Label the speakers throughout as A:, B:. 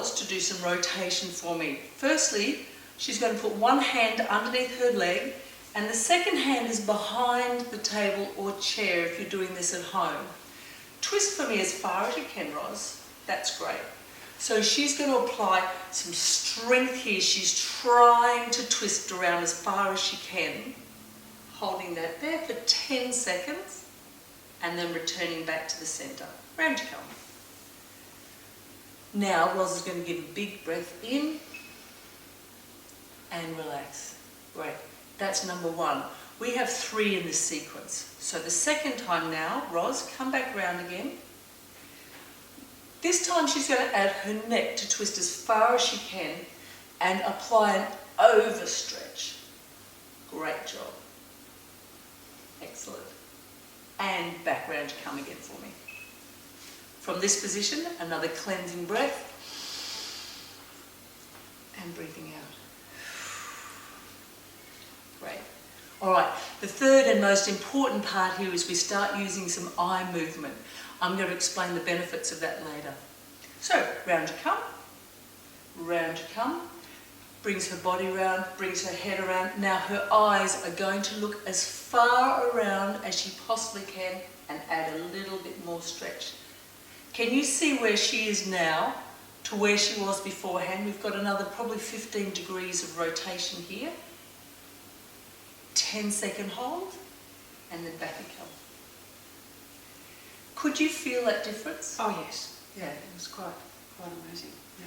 A: Roz to do some rotation for me. Firstly, she's going to put one hand underneath her leg and the second hand is behind the table or chair if you're doing this at home. Twist for me as far as you can, Roz. That's great. So she's going to apply some strength here. She's trying to twist around as far as she can, holding that there for 10 seconds and then returning back to the centre. Round you come. Now Roz is going to give a big breath in and relax. Great. That's number one. We have 3 in this sequence. So the second time now, Roz, come back round again. This time she's going to add her neck to twist as far as she can and apply an overstretch. Great job. Excellent. And back round you come again for me. From this position, another cleansing breath. And breathing out. Great. All right, the third and most important part here is we start using some eye movement. I'm going to explain the benefits of that later. So, round you come, brings her body round, brings her head around. Now her eyes are going to look as far around as she possibly can and add a little bit more stretch. Can you see where she is now to where she was beforehand? We've got another probably 15 degrees of rotation here. 10-second hold, and then back you come. Could you feel that difference?
B: Oh yes, yeah, it was quite amazing. Yeah.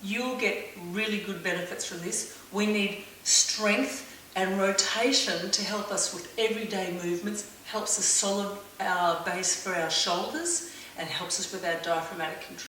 A: You'll get really good benefits from this. We need strength and rotation to help us with everyday movements, helps us solid our base for our shoulders, and helps us with our diaphragmatic control.